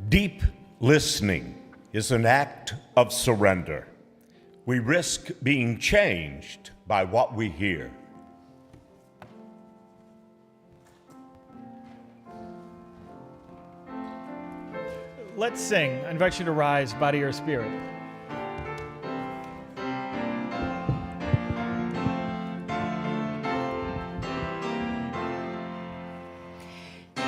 Deep listening is an act of surrender. We risk being changed by what we hear. Let's sing. I invite you to rise, body or spirit.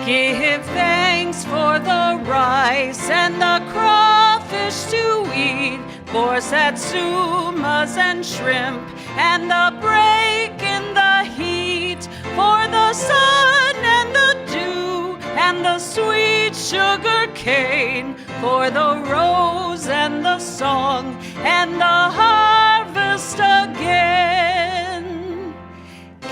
Give thanks for the rice and the crawfish to eat, for satsumas and shrimp and the break in the heat, for the sun and the dew and the sweet sugar cane, for the rose and the song and the harvest again.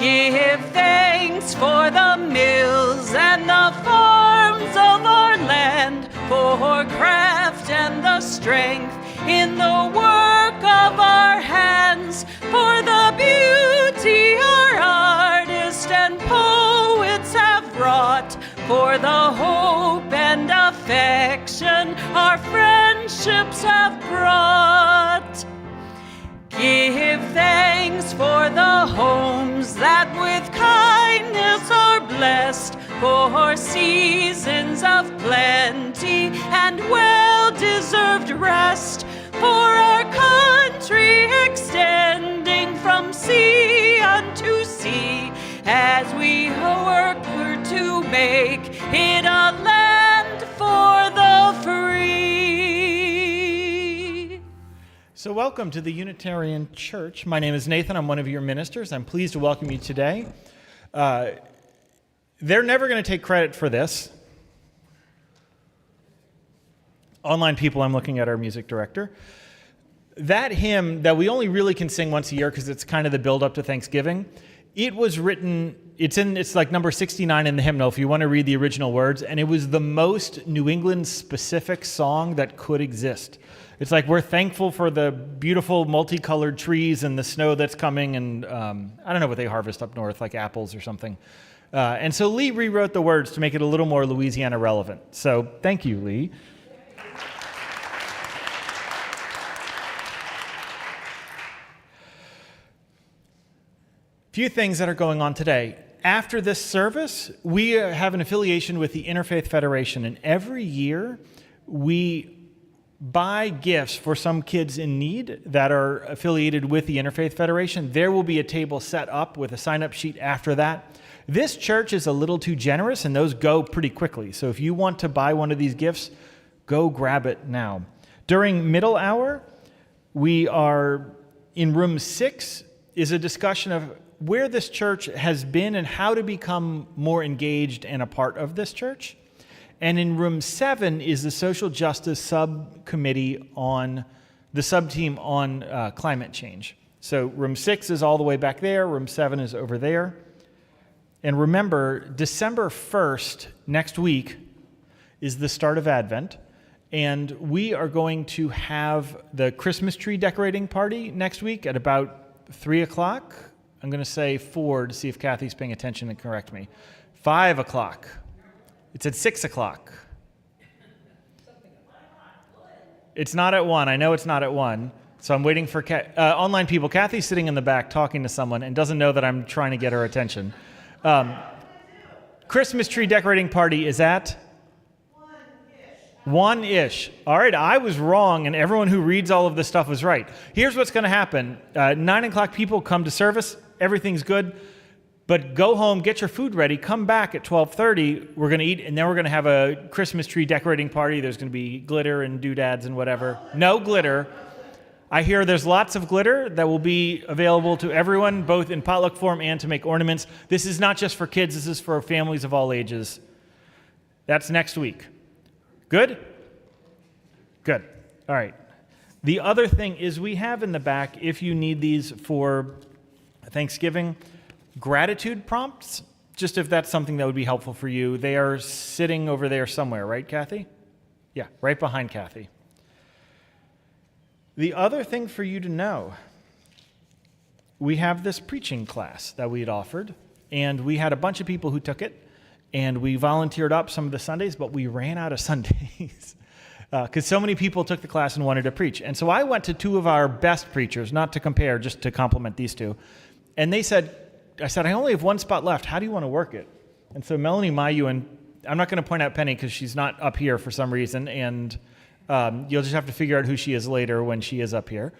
Give thanks for the mills and the farms of our land, for craft and the strength in the work of our hands, for the beauty our artists and poets have wrought, for the hope and affection our friendships have brought. Give thanks for the homes that with kindness are blessed, for seasons of plenty and well-deserved rest, for our country extending from sea unto sea, as we work to make it a land for the free. So welcome to the Unitarian Church. My name is Nathan. I'm one of your ministers. I'm pleased to welcome you today. They're never going to take credit for this. Online people, I'm looking at our music director. That hymn that we only really can sing once a year because it's kind of the build-up to Thanksgiving, it was written, it's like number 69 in the hymnal if you want to read the original words, and it was the most New England-specific song that could exist. It's like we're thankful for the beautiful multicolored trees and the snow that's coming, and I don't know what they harvest up north, like apples or something. And so Lee rewrote the words to make it a little more Louisiana relevant. So thank you, Lee. Few things that are going on today. After this service, we have an affiliation with the Interfaith Federation, and every year we buy gifts for some kids in need that are affiliated with the Interfaith Federation. There will be a table set up with a sign-up sheet after that. This church is a little too generous, and those go pretty quickly. So if you want to buy one of these gifts, go grab it now. During middle hour, we are in room 6 is a discussion of where this church has been and how to become more engaged and a part of this church. And in room 7 is the social justice subcommittee on the sub-team on climate change. So room 6 is all the way back there. Room 7 is over there. And remember, December 1st, next week, is the start of Advent. And we are going to have the Christmas tree decorating party next week at about 3 o'clock. I'm going to say 4 to see if Kathy's paying attention and correct me. 5 o'clock. It's at 6 o'clock. It's not at 1. I know it's not at 1. So I'm waiting for online people. Kathy's sitting in the back talking to someone and doesn't know that I'm trying to get her attention. Christmas tree decorating party is at 1-ish. All right, I was wrong, and everyone who reads all of this stuff was right. Here's what's going to happen. 9 o'clock people come to service. Everything's good. But go home, get your food ready, come back at 12:30. We're going to eat, and then we're going to have a Christmas tree decorating party. There's going to be glitter and doodads and whatever. No glitter. I hear there's lots of glitter that will be available to everyone, both in potluck form and to make ornaments. This is not just for kids. This is for families of all ages. That's next week. Good? Good. All right. The other thing is we have in the back, if you need these for Thanksgiving, gratitude prompts, just if that's something that would be helpful for you. They are sitting over there somewhere, right, Kathy? Yeah, right behind Kathy. The other thing for you to know, we have this preaching class that we had offered, and we had a bunch of people who took it, and we volunteered up some of the Sundays, but we ran out of Sundays because so many people took the class and wanted to preach. And so I went to two of our best preachers, not to compare, just to compliment these two. And I said, I only have one spot left. How do you want to work it? And so Melanie Mayu, and I'm not going to point out Penny because she's not up here for some reason, and you'll just have to figure out who she is later when she is up here.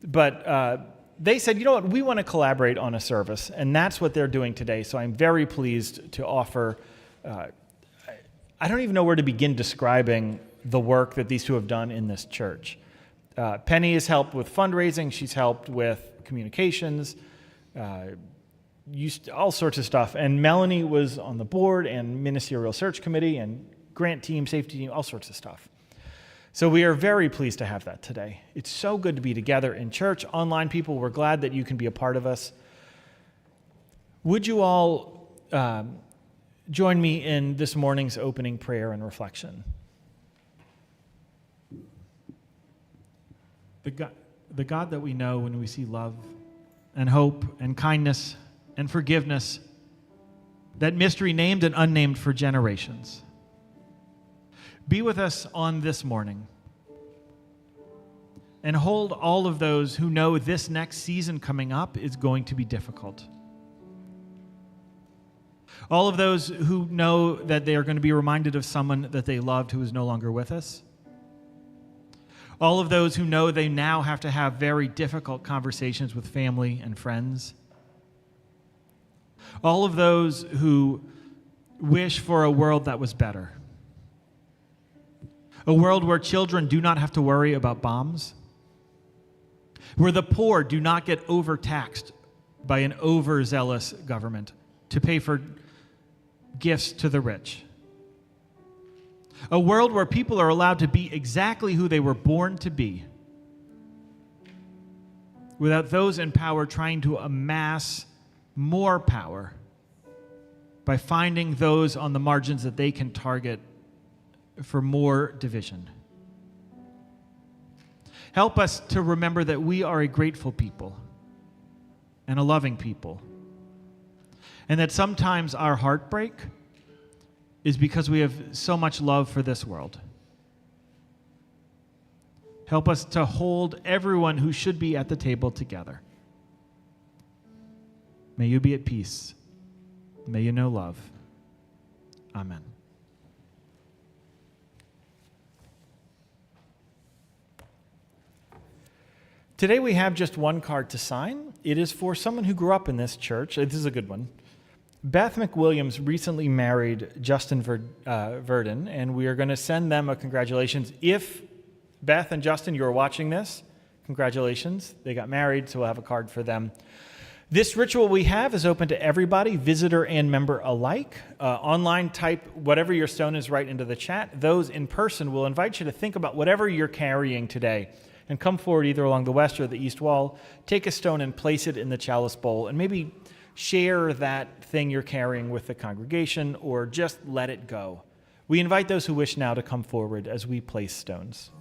But they said, you know what, we want to collaborate on a service, and that's what they're doing today. So I'm very pleased to offer, I don't even know where to begin describing the work that these two have done in this church. Penny has helped with fundraising, she's helped with communications, all sorts of stuff. And Melanie was on the board and ministerial search committee and grant team, safety team, all sorts of stuff. So we are very pleased to have that today. It's so good to be together in church. Online people, we're glad that you can be a part of us. Would you all join me in this morning's opening prayer and reflection? The God that we know when we see love and hope and kindness and forgiveness, that mystery named and unnamed for generations. Be with us on this morning and hold all of those who know this next season coming up is going to be difficult. All of those who know that they are going to be reminded of someone that they loved who is no longer with us. All of those who know they now have to have very difficult conversations with family and friends. All of those who wish for a world that was better. A world where children do not have to worry about bombs. Where the poor do not get overtaxed by an overzealous government to pay for gifts to the rich. A world where people are allowed to be exactly who they were born to be, without those in power trying to amass more power by finding those on the margins that they can target for more division. Help us to remember that we are a grateful people and a loving people, and that sometimes our heartbreak is because we have so much love for this world. Help us to hold everyone who should be at the table together. May you be at peace. May you know love. Amen. Today we have just one card to sign. It is for someone who grew up in this church. This is a good one. Beth McWilliams recently married Justin Verdon, and we are going to send them a congratulations. If Beth and Justin, you're watching this, congratulations. They got married, so we'll have a card for them. This ritual we have is open to everybody, visitor and member alike. Online, type whatever your stone is right into the chat. Those in person will invite you to think about whatever you're carrying today and come forward either along the west or the east wall. Take a stone and place it in the chalice bowl, and maybe share that thing you're carrying with the congregation, or just let it go. We invite those who wish now to come forward as we place stones.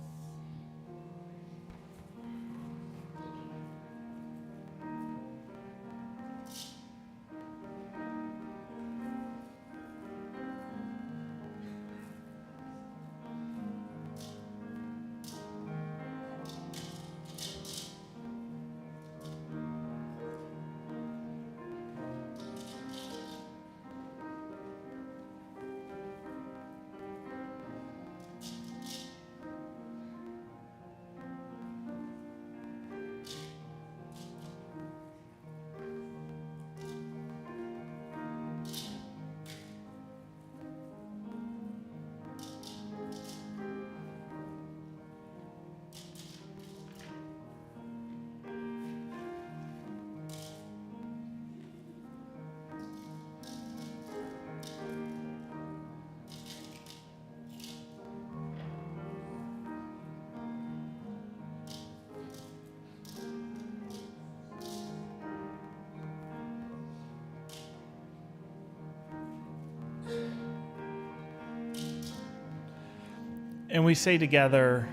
And we say together,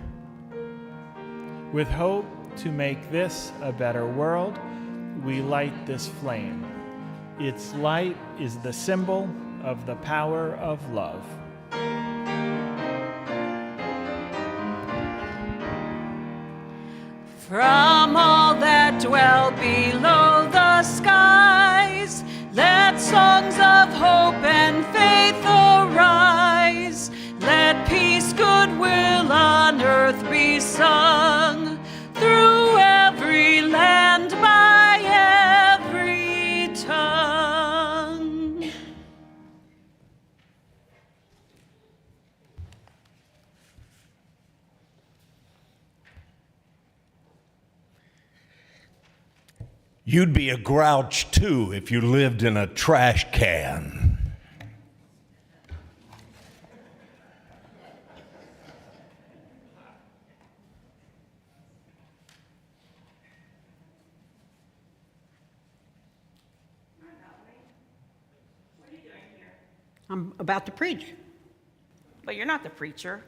with hope to make this a better world, we light this flame. Its light is the symbol of the power of love. From all that dwell below the skies, let songs of hope and faith arise. Let peace, goodwill on earth be sung, through every land, by every tongue. You'd be a grouch too if you lived in a trash can. I'm about to preach. But you're not the preacher.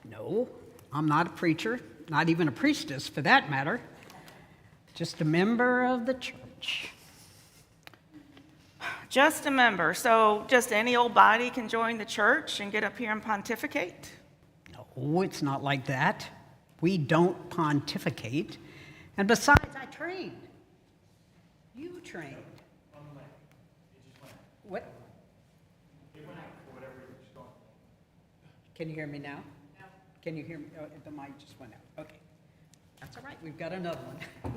No, I'm not a preacher, not even a priestess for that matter. Just a member of the church. Just a member. So just any old body can join the church and get up here and pontificate? No, it's not like that. We don't pontificate. And besides, I trained. You trained. What? Can you hear me now? No. Can you hear me? Oh, the mic just went out. Okay. That's all right. We've got another one.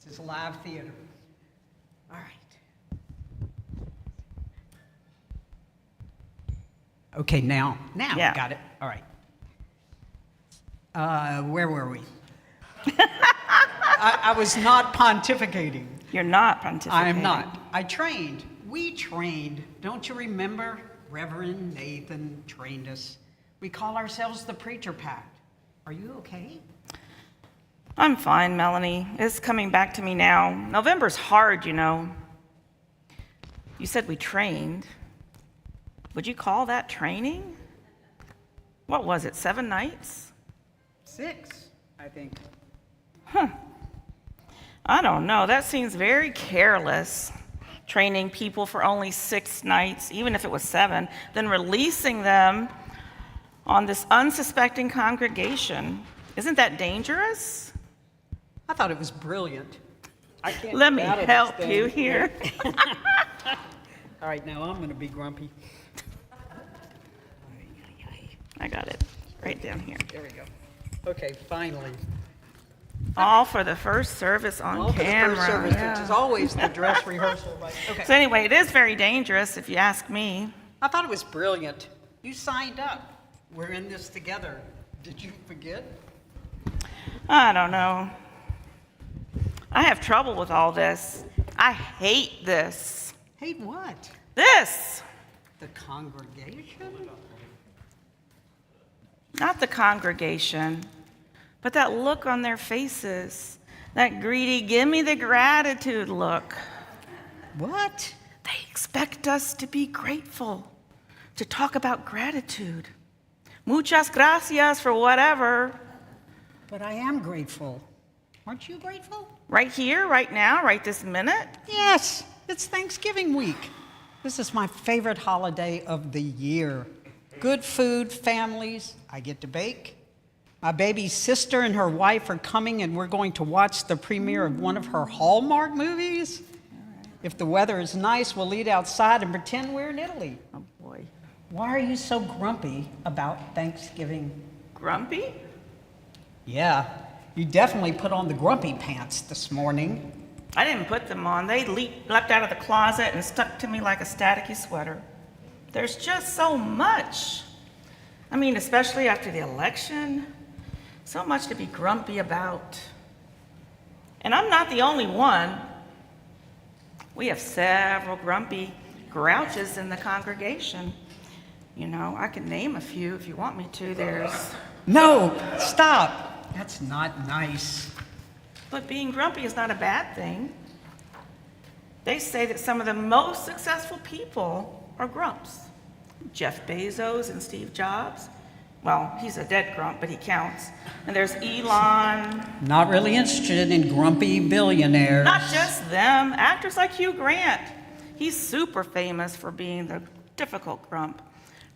This is live theater. All right. Okay, now Yeah. got it. All right. Where were we? I was not pontificating. You're not pontificating. I am not. I trained. We trained. Don't you remember? Reverend Nathan trained us. We call ourselves the Preacher Pact. Are you okay? I'm fine, Melanie. It's coming back to me now. November's hard, you know. You said we trained. Would you call that training? What was it, 7 nights? 6, I think. I don't know. That seems very careless. Training people for only 6 nights, even if it was 7, then releasing them on this unsuspecting congregation. Isn't that dangerous? I thought it was brilliant. I can't Let get me out of this help thing. you here. All right, now I'm going to be grumpy. I got it right down here. There we go. Okay, finally. All for the first service on All for the camera. first service, Yeah. which is always the dress rehearsal. Right? Okay. So anyway, it is very dangerous if you ask me. I thought it was brilliant. You signed up. We're in this together. Did you forget? I don't know. I have trouble with all this. I hate this. Hate what? This! The congregation? Not the congregation, but that look on their faces. That greedy, give me the gratitude look. What? They expect us to be grateful, to talk about gratitude. Muchas gracias for whatever. But I am grateful. Aren't you grateful? Right here, right now, right this minute. Yes, it's Thanksgiving week. This is my favorite holiday of the year. Good food, families, I get to bake. My baby's sister and her wife are coming, and we're going to watch the premiere of one of her Hallmark movies. If the weather is nice, we'll eat outside and pretend we're in Italy. Oh boy. Why are you so grumpy about Thanksgiving? Grumpy? Yeah, you definitely put on the grumpy pants this morning. I didn't put them on. They leapt out of the closet and stuck to me like a staticky sweater. There's just so much. I mean, especially after the election, so much to be grumpy about. And I'm not the only one. We have several grumpy grouches in the congregation. You know, I can name a few if you want me to. There's... No, stop. That's not nice. But being grumpy is not a bad thing. They say that some of the most successful people are grumps. Jeff Bezos and Steve Jobs. Well, he's a dead grump, but he counts. And there's Elon. Not really interested in grumpy billionaires. Not just them. Actors like Hugh Grant. He's super famous for being the difficult grump.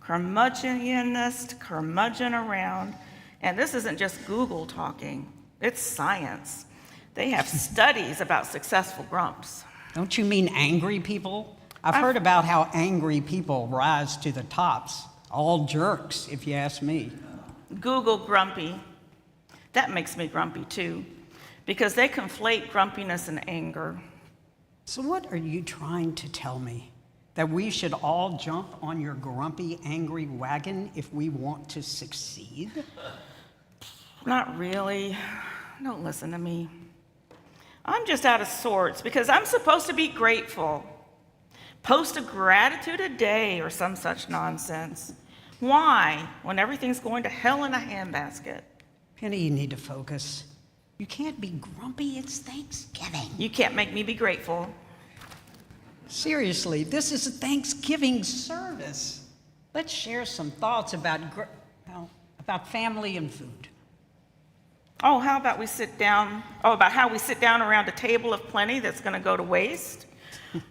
Curmudgeonist, curmudgeon around. And this isn't just Google talking, it's science. They have studies about successful grumps. Don't you mean angry people? I've heard about how angry people rise to the tops. All jerks, if you ask me. Google grumpy. That makes me grumpy too, because they conflate grumpiness and anger. So what are you trying to tell me? That we should all jump on your grumpy, angry wagon if we want to succeed? Not really. Don't listen to me. I'm just out of sorts because I'm supposed to be grateful. Post a gratitude a day or some such nonsense. Why, when everything's going to hell in a handbasket? Penny, you need to focus. You can't be grumpy, it's Thanksgiving. You can't make me be grateful. Seriously, this is a Thanksgiving service. Let's share some thoughts about family and food. Oh, how about we sit down? Oh, about how we sit down around a table of plenty that's going to go to waste?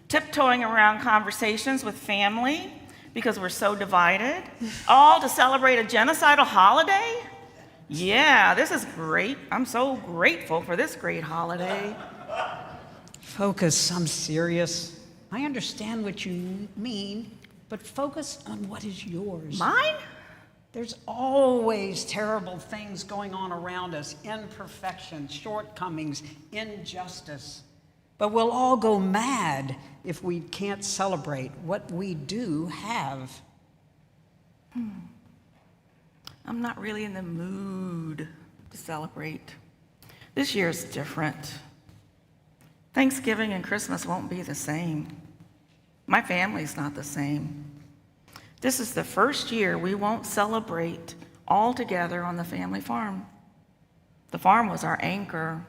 Tiptoeing around conversations with family because we're so divided? All to celebrate a genocidal holiday? Yeah, this is great. I'm so grateful for this great holiday. Focus, I'm serious. I understand what you mean, but focus on what is yours. Mine? There's always terrible things going on around us, imperfections, shortcomings, injustice. But we'll all go mad if we can't celebrate what we do have. I'm not really in the mood to celebrate. This year's different. Thanksgiving and Christmas won't be the same. My family's not the same. This is the first year we won't celebrate all together on the family farm. The farm was our anchor.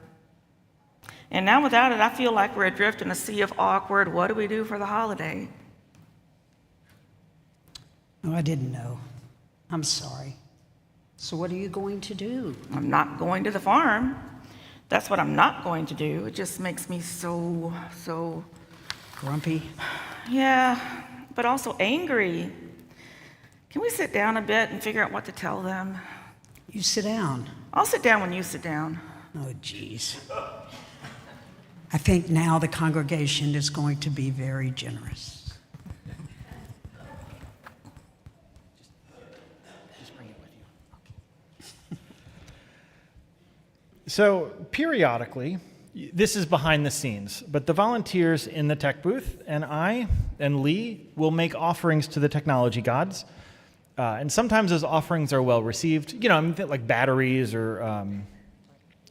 And now without it, I feel like we're adrift in a sea of awkward, what do we do for the holiday? Oh, I didn't know. I'm sorry. So what are you going to do? I'm not going to the farm. That's what I'm not going to do. It just makes me so Grumpy? yeah, but also angry. Can we sit down a bit and figure out what to tell them? You sit down. I'll sit down when you sit down. Oh, geez. I think now the congregation is going to be very generous. So periodically, this is behind the scenes, but the volunteers in the tech booth and I and Lee will make offerings to the technology gods. And sometimes those offerings are well received. You know, I mean, like batteries or, I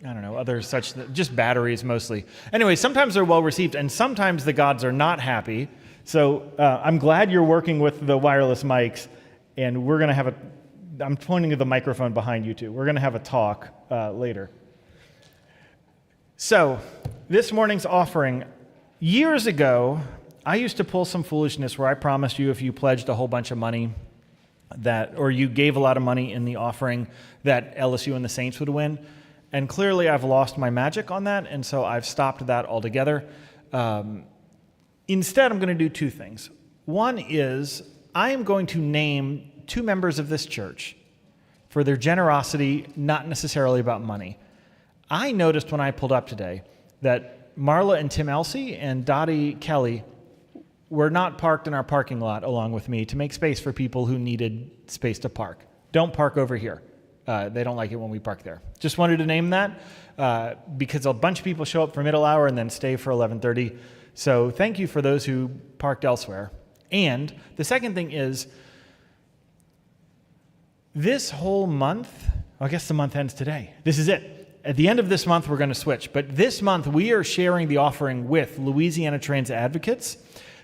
don't know, other such, just batteries mostly. Anyway, sometimes they're well received and sometimes the gods are not happy. So I'm glad you're working with the wireless mics and we're going to have I'm pointing to the microphone behind you two. We're going to have a talk later. So, this morning's offering, years ago, I used to pull some foolishness where I promised you if you pledged a whole bunch of money or you gave a lot of money in the offering that LSU and the Saints would win. And clearly I've lost my magic on that, and so I've stopped that altogether. Instead, I'm going to do two things. One is I am going to name two members of this church for their generosity, not necessarily about money. I noticed when I pulled up today that Marla and Tim Elsey and Dottie Kelly were not parked in our parking lot along with me to make space for people who needed space to park. Don't park over here. They don't like it when we park there. Just wanted to name that because a bunch of people show up for middle hour and then stay for 11:30. So thank you for those who parked elsewhere. And the second thing is this whole month, I guess the month ends today. This is it. At the end of this month, we're going to switch. But this month, we are sharing the offering with Louisiana Trans Advocates.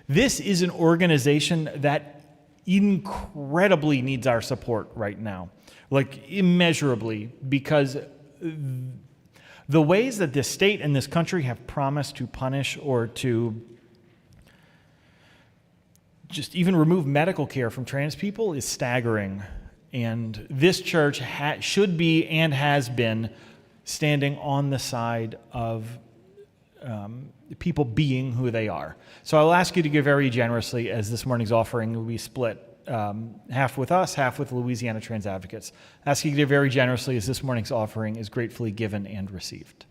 This is an organization that incredibly needs our support right now, like immeasurably, because the ways that this state and this country have promised to punish or to just even remove medical care from trans people is staggering. And this church should be and has been standing on the side of people being who they are. So I'll ask you to give very generously, as this morning's offering will be split half with us, half with Louisiana Trans Advocates. I ask you to give very generously as this morning's offering is gratefully given and received.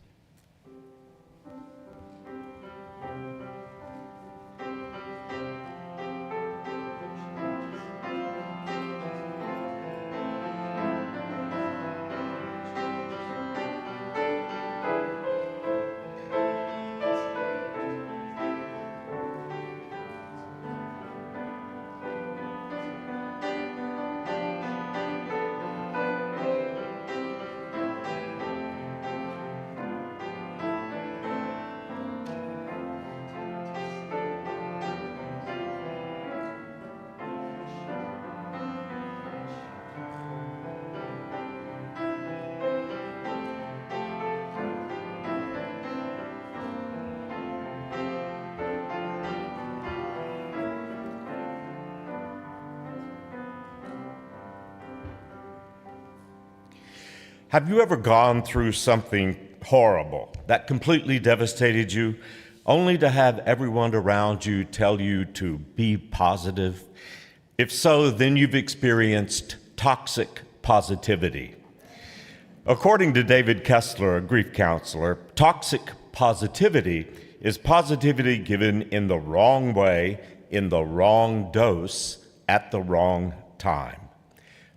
Have you ever gone through something horrible that completely devastated you, only to have everyone around you tell you to be positive? If so, then you've experienced toxic positivity. According to David Kessler, a grief counselor, toxic positivity is positivity given in the wrong way, in the wrong dose, at the wrong time.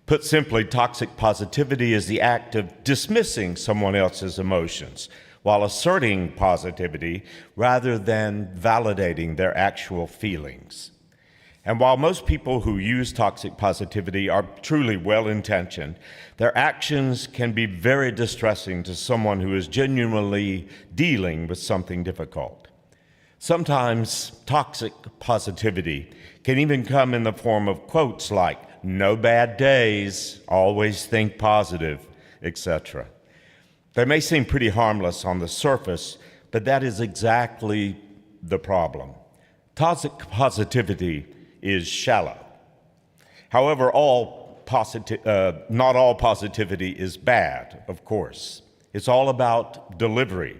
Put simply, toxic positivity is the act of dismissing someone else's emotions while asserting positivity rather than validating their actual feelings. And while most people who use toxic positivity are truly well-intentioned, their actions can be very distressing to someone who is genuinely dealing with something difficult. Sometimes toxic positivity can even come in the form of quotes like, "No bad days, always think positive," etc. They may seem pretty harmless on the surface, but that is exactly the problem. Toxic positivity is shallow. However, not all positivity is bad, of course. It's all about delivery,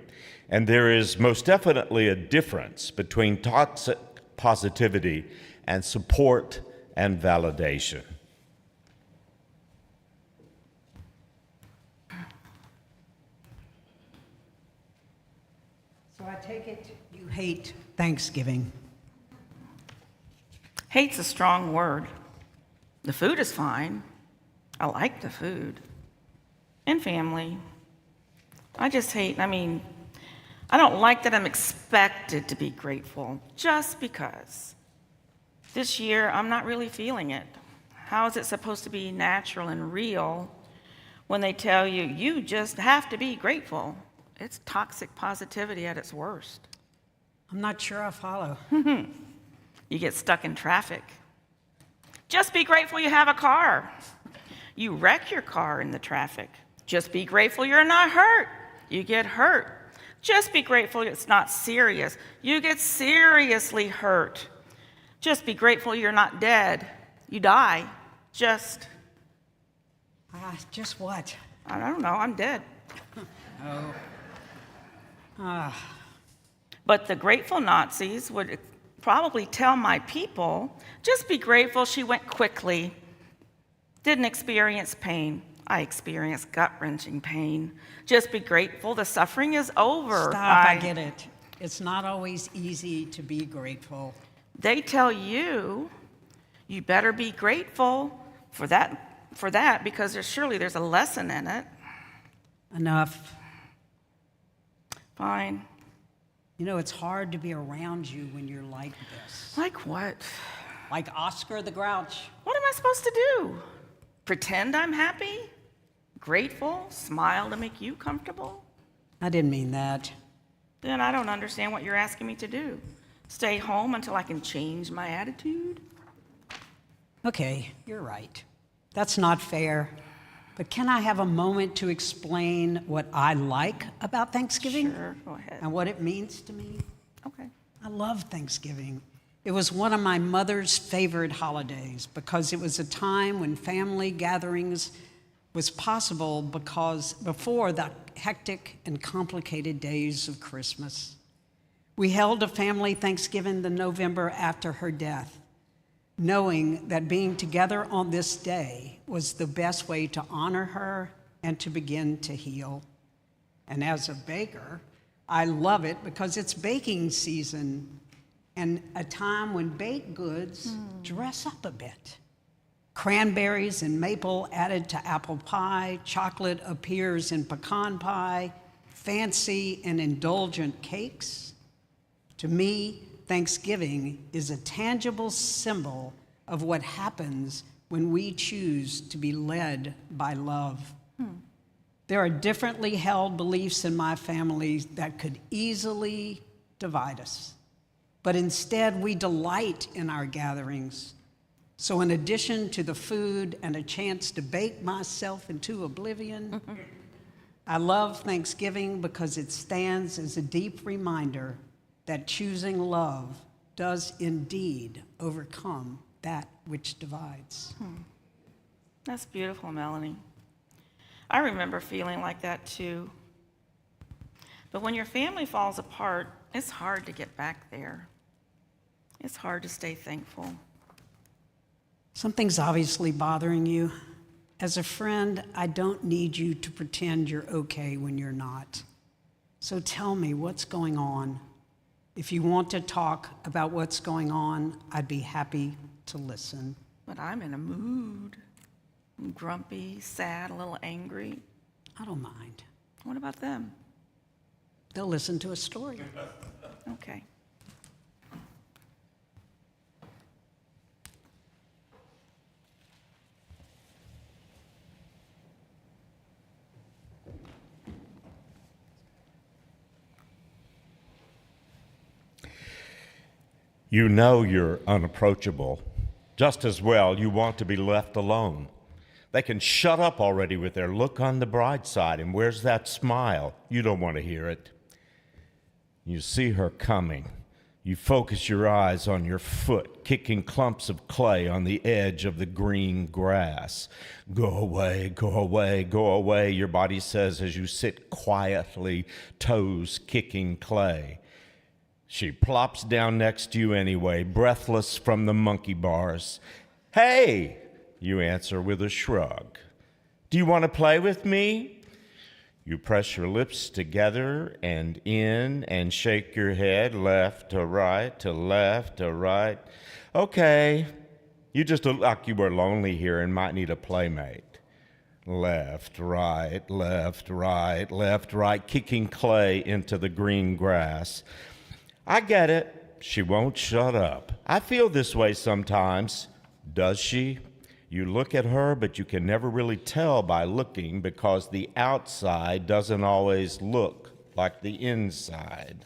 and there is most definitely a difference between toxic positivity and support and validation. So I take it you hate Thanksgiving. Hate's a strong word. The food is fine. I like the food. And family. I just hate, I don't like that I'm expected to be grateful just because. This year, I'm not really feeling it. How is it supposed to be natural and real when they tell you, you just have to be grateful? It's toxic positivity at its worst. I'm not sure I follow. You get stuck in traffic. Just be grateful you have a car. You wreck your car in the traffic. Just be grateful you're not hurt. You get hurt. Just be grateful it's not serious. You get seriously hurt. Just be grateful you're not dead. You die. Just what? I don't know, I'm dead. But the grateful Nazis would probably tell my people, just be grateful she went quickly. Didn't experience pain. I experienced gut-wrenching pain. Just be grateful the suffering is over. Stop, I get it. It's not always easy to be grateful. They tell you, you better be grateful for that because there's a lesson in it. Enough. Fine. You know, it's hard to be around you when you're like this. Like what? Like Oscar the Grouch. What am I supposed to do? Pretend I'm happy? Grateful? Smile to make you comfortable? I didn't mean that. Then I don't understand what you're asking me to do. Stay home until I can change my attitude? Okay, you're right. That's not fair. But can I have a moment to explain what I like about Thanksgiving? Sure, go ahead. And what it means to me? Okay. I love Thanksgiving. It was one of my mother's favorite holidays because it was a time when family gatherings was possible because before the hectic and complicated days of Christmas. We held a family Thanksgiving the November after her death, knowing that being together on this day was the best way to honor her and to begin to heal. And as a baker, I love it because it's baking season and a time when baked goods dress up a bit. Cranberries and maple added to apple pie, chocolate appears in pecan pie, fancy and indulgent cakes. To me, Thanksgiving is a tangible symbol of what happens when we choose to be led by love. There are differently held beliefs in my family that could easily divide us, but instead we delight in our gatherings. So in addition to the food and a chance to bake myself into oblivion, I love Thanksgiving because it stands as a deep reminder that choosing love does indeed overcome that which divides. That's beautiful, Melanie. I remember feeling like that too. But when your family falls apart, it's hard to get back there. It's hard to stay thankful. Something's obviously bothering you. As a friend, I don't need you to pretend you're okay when you're not. So tell me what's going on. If you want to talk about what's going on, I'd be happy to listen. But I'm in a mood. I'm grumpy, sad, a little angry. I don't mind. What about them? They'll listen to a story. Okay. You know you're unapproachable. Just as well, you want to be left alone. They can shut up already with their look on the bright side, and where's that smile? You don't want to hear it. You see her coming. You focus your eyes on your foot, kicking clumps of clay on the edge of the green grass. Go away, go away, go away, your body says as you sit quietly, toes kicking clay. She plops down next to you anyway, breathless from the monkey bars. Hey, you answer with a shrug. Do you want to play with me? You press your lips together and in and shake your head left to right to left to right. Okay, you just look like you were lonely here and might need a playmate. Left, right, left, right, left, right, kicking clay into the green grass. I get it. She won't shut up. I feel this way sometimes. Does she? You look at her, but you can never really tell by looking because the outside doesn't always look like the inside.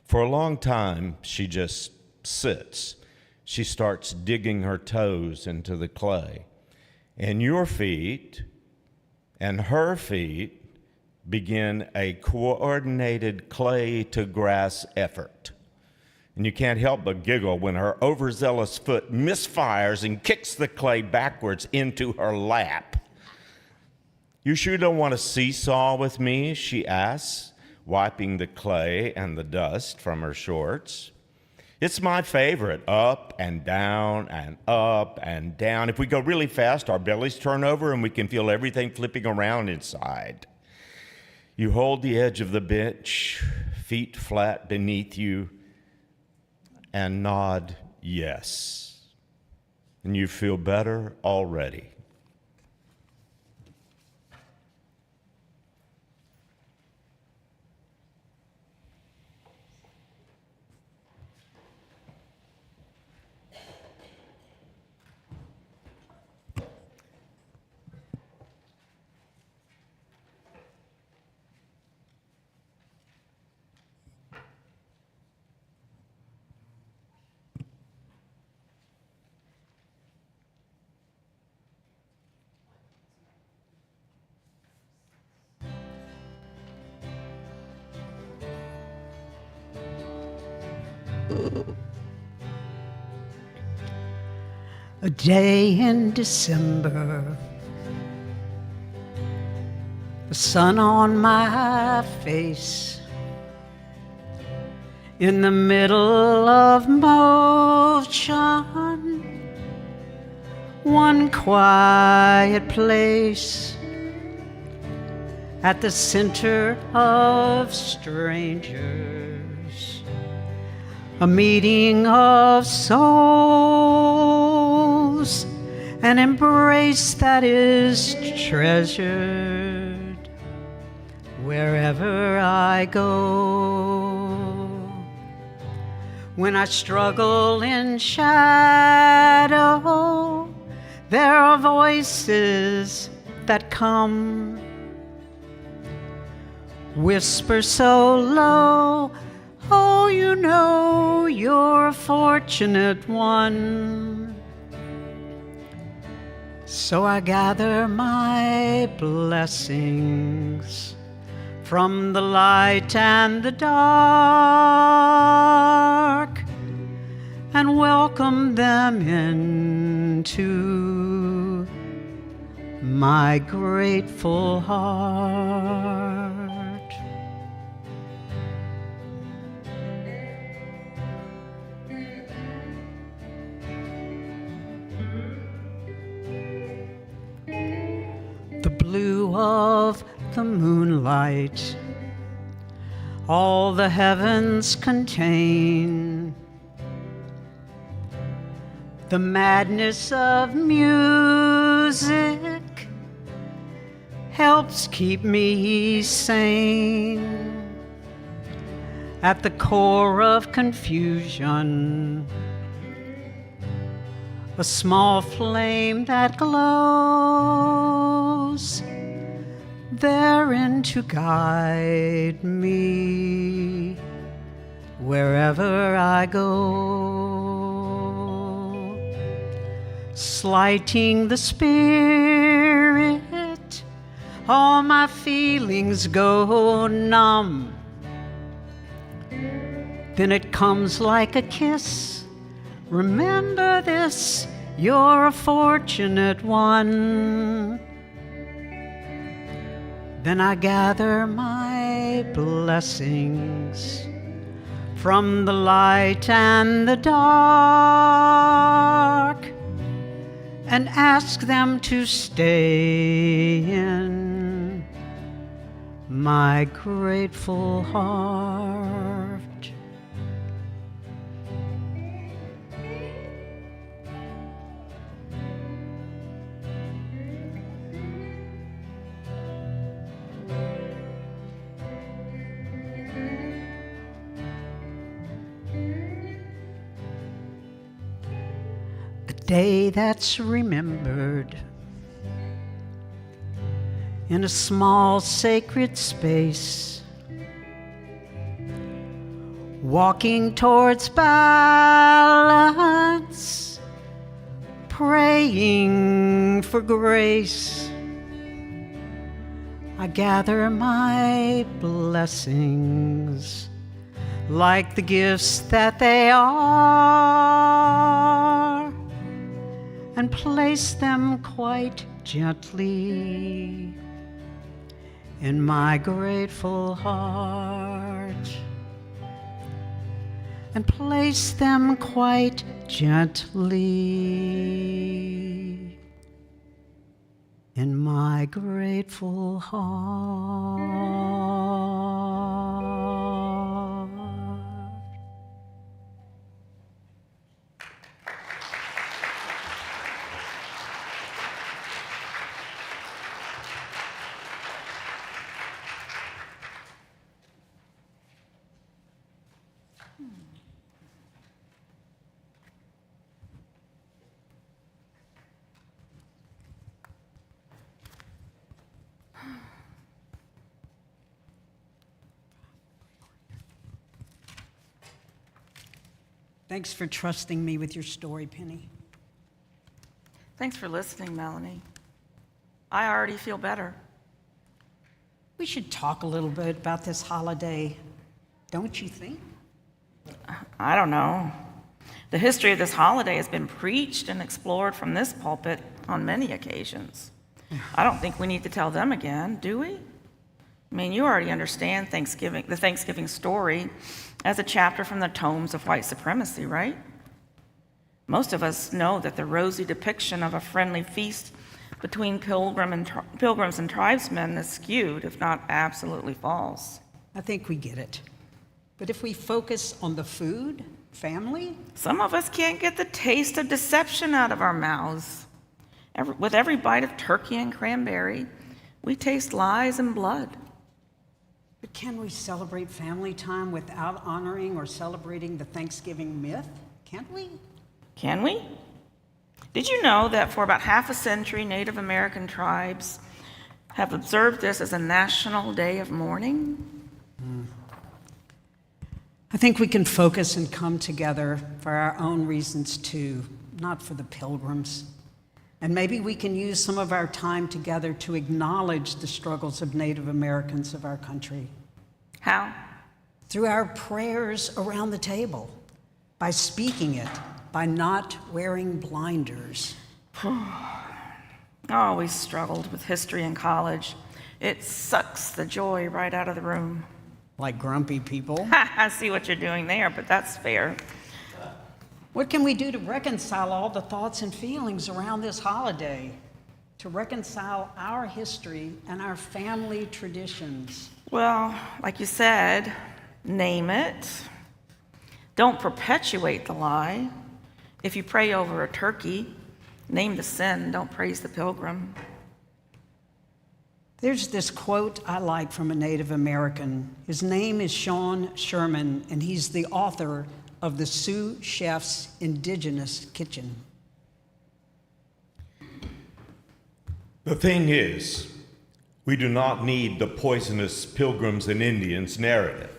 For a long time, she just sits. She starts digging her toes into the clay. And your feet and her feet begin a coordinated clay to grass effort. And you can't help but giggle when her overzealous foot misfires and kicks the clay backwards into her lap. You sure don't want to seesaw with me? She asks, wiping the clay and the dust from her shorts. It's my favorite, up and down and up and down. If we go really fast, our bellies turn over and we can feel everything flipping around inside. You hold the edge of the bench, feet flat beneath you, and nod yes. And you feel better already. A day in December, the sun on my face, in the middle of motion, one quiet place at the center of strangers, a meeting of souls, an embrace that is treasured wherever I go. When I struggle in shadow, there are voices that come, whisper so low, oh, you know you're a fortunate one. So I gather my blessings from the light and the dark and welcome them into my grateful heart. The blue of the moonlight, all the heavens contain, the madness of music helps keep me sane. At the core of confusion, a small flame that glows, therein to guide me wherever I go. Slighting the spirit, all my feelings go numb. Then it comes like a kiss. Remember this, you're a fortunate one. Then I gather my blessings from the light and the dark and ask them to stay in my grateful heart. Day that's remembered in a small sacred space, walking towards balance, praying for grace. I gather my blessings like the gifts that they are, and place them quite gently in my grateful heart. And place them quite gently in my grateful heart. Thanks for trusting me with your story, Penny. Thanks for listening, Melanie. I already feel better. We should talk a little bit about this holiday, don't you think? I don't know. The history of this holiday has been preached and explored from this pulpit on many occasions. I don't think we need to tell them again, do we? I mean, you already understand Thanksgiving, the Thanksgiving story as a chapter from the tomes of white supremacy, right? Most of us know that the rosy depiction of a friendly feast between pilgrims and tribesmen is skewed, if not absolutely false. I think we get it. But if we focus on the food, family, Some of us can't get the taste of deception out of our mouths. With every bite of turkey and cranberry, we taste lies and blood. but can we celebrate family time without honoring or celebrating the Thanksgiving myth? Can't we? Can we? Did you know that for about half a century, Native American tribes have observed this as a national day of mourning? I think we can focus and come together for our own reasons too, not for the pilgrims. And maybe we can use some of our time together to acknowledge the struggles of Native Americans of our country. How? Through our prayers around the table, by speaking it, by not wearing blinders. I always struggled with history in college. It sucks the joy right out of the room. Like grumpy people. I see what you're doing there, but that's fair. What can we do to reconcile all the thoughts and feelings around this holiday? To reconcile our history and our family traditions? Well, like you said, name it. Don't perpetuate the lie. If you pray over a turkey, name the sin, don't praise the pilgrim. There's this quote I like from a Native American. His name is Sean Sherman, and he's the author of the Sioux Chef's Indigenous Kitchen. The thing is, we do not need the poisonous Pilgrims and Indians narrative.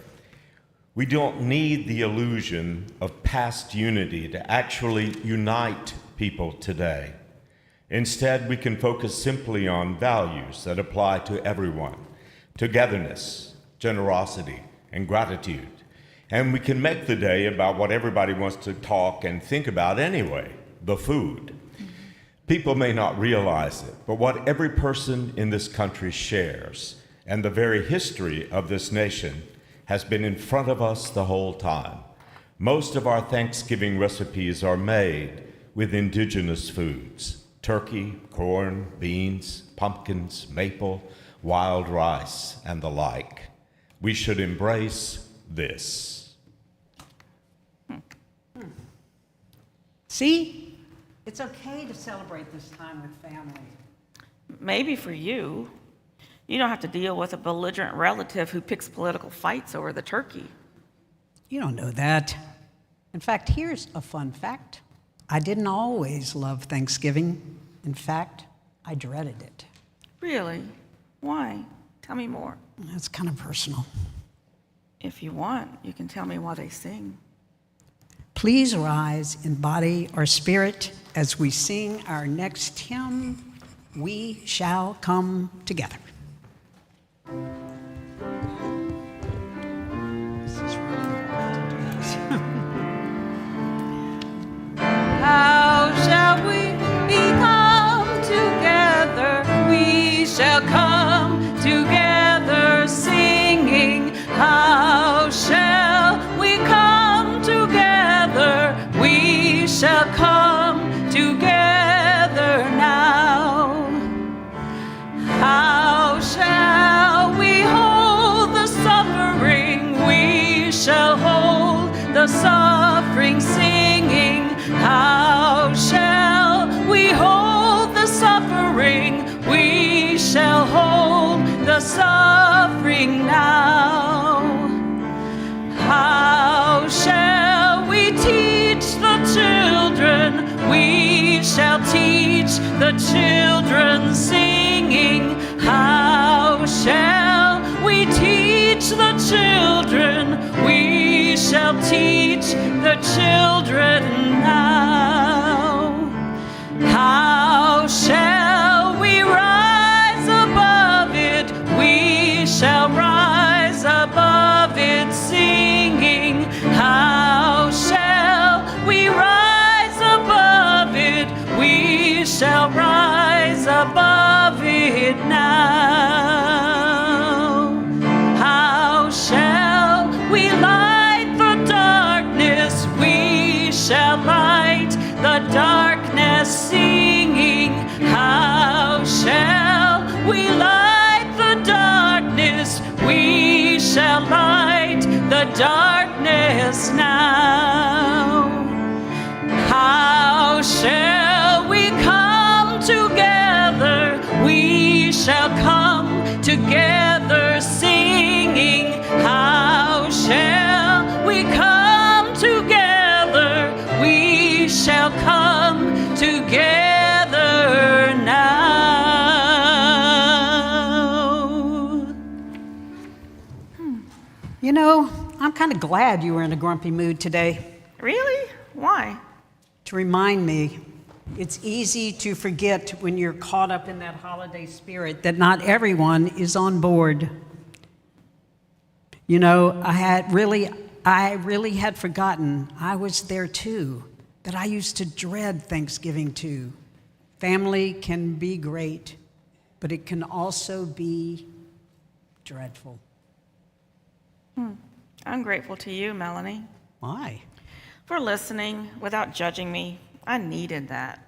We don't need the illusion of past unity to actually unite people today. Instead, we can focus simply on values that apply to everyone: togetherness, generosity, and gratitude. And we can make the day about what everybody wants to talk and think about anyway: the food. People may not realize it, but what every person in this country shares, and the very history of this nation, has been in front of us the whole time. Most of our Thanksgiving recipes are made with indigenous foods: turkey, corn, beans, pumpkins, maple, wild rice, and the like. We should embrace this. See? It's okay to celebrate this time with family. Maybe for you, you don't have to deal with a belligerent relative who picks political fights over the turkey. You don't know that. In fact, here's a fun fact. I didn't always love Thanksgiving. In fact, I dreaded it. Really? Why? Tell me more. That's kind of personal. If you want, you can tell me why they sing. Please rise in body or spirit as we sing our next hymn, We Shall Come Together. This is really hard to do this. How shall we become together? We shall come together singing. How shall we come together? We shall come together now. How shall we hold the suffering? We shall hold the suffering singing. How shall we hold the suffering? We shall hold the suffering now. How shall we teach the children? We shall teach the children singing. How shall we teach the children? We shall teach the children now. How shall we rise above it? We shall rise above it singing. How shall we rise above it? We shall rise above it now. we light the darkness, we shall light the darkness now. How shall we come together? We shall come together singing. How shall we come together? We shall come together now. You know, I'm kind of glad you were in a grumpy mood today. Really? Why? To remind me, it's easy to forget when you're caught up in that holiday spirit that not everyone is on board. You know, I really had forgotten I was there too, that I used to dread Thanksgiving too. Family can be great, but it can also be dreadful. I'm grateful to you, Melanie, Why? for listening without judging me. I needed that.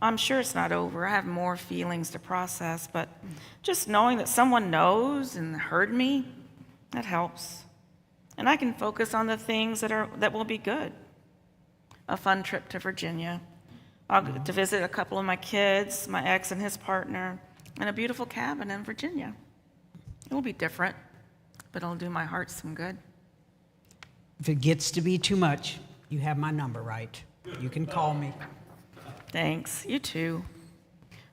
I'm sure it's not over. I have more feelings to process, but just knowing that someone knows and heard me, that helps. And I can focus on the things that will be good. A fun trip to Virginia. I'll get to visit a couple of my kids, my ex and his partner, and a beautiful cabin in Virginia. It will be different, but it'll do my heart some good. If it gets to be too much, you have my number, right? You can call me. Thanks. You too.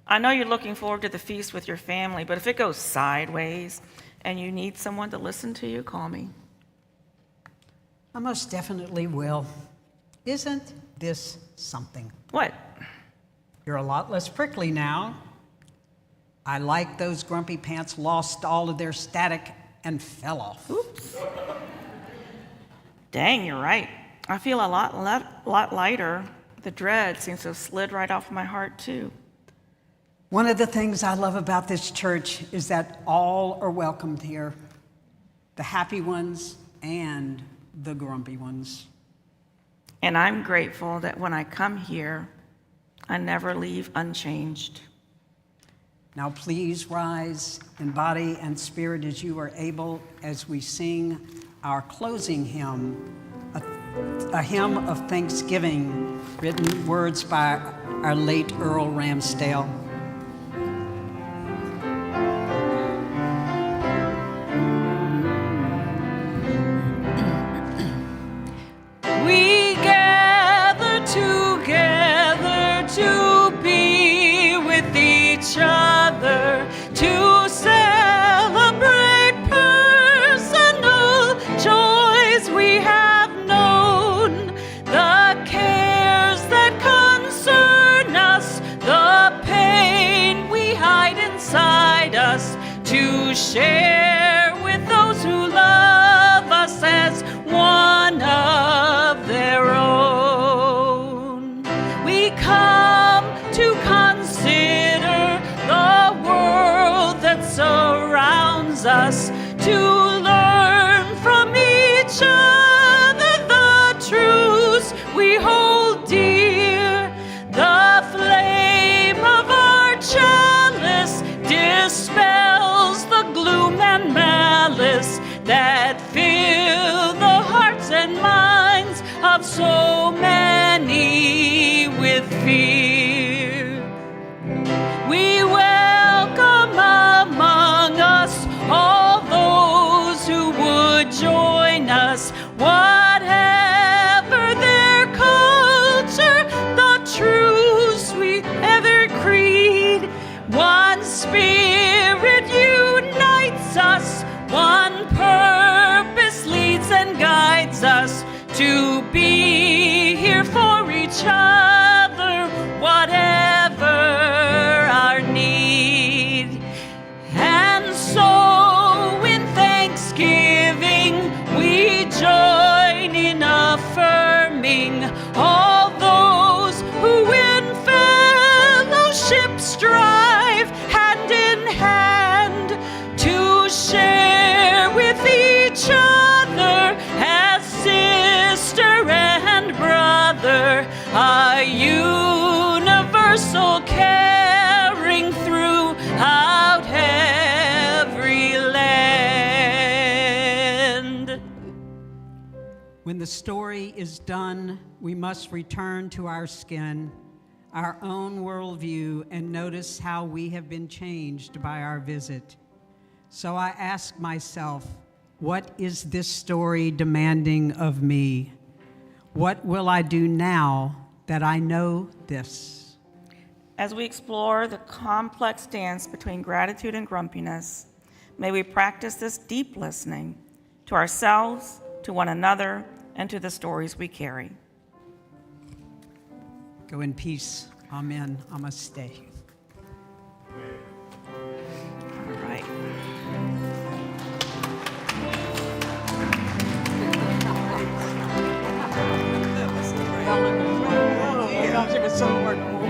I know you're looking forward to the feast with your family, but if it goes sideways and you need someone to listen to you, call me. I most definitely will. Isn't this something? What? You're a lot less prickly now. I like those grumpy pants lost all of their static and fell off. Oops. Dang, you're right. I feel a lot lighter. The dread seems to have slid right off my heart, too. One of the things I love about this church is that all are welcomed here. The happy ones and the grumpy ones. And I'm grateful that when I come here, I never leave unchanged. Now please rise in body and spirit as you are able as we sing our closing hymn, a hymn of thanksgiving, written words by our late Earl Ramsdale. We gather together to be with each other, to celebrate personal joys we have known, the cares that concern us, the pain we hide inside us, to share with those who love us as one of their own. We come to consider the world that surrounds us, to learn from each other the truths we hold dear. The flame of our chalice dispels the gloom and malice that fill the hearts and minds of so many with fear. We welcome among us all those who would join us, whatever their culture, the truths we ever creed. One spirit unites us, one purpose leads and guides us to be here for each other, whatever our need. And so in thanksgiving we join in affirming all those who in fellowship strive hand in hand to share with each other as sister and brother, a When the story is done, we must return to our skin, our own worldview, and notice how we have been changed by our visit. So I ask myself, what is this story demanding of me? What will I do now that I know this? As we explore the complex dance between gratitude and grumpiness, may we practice this deep listening to ourselves, to one another, and to the stories we carry. Go in peace. Amen. Namaste. All right. Oh my gosh, it was so hard to hold.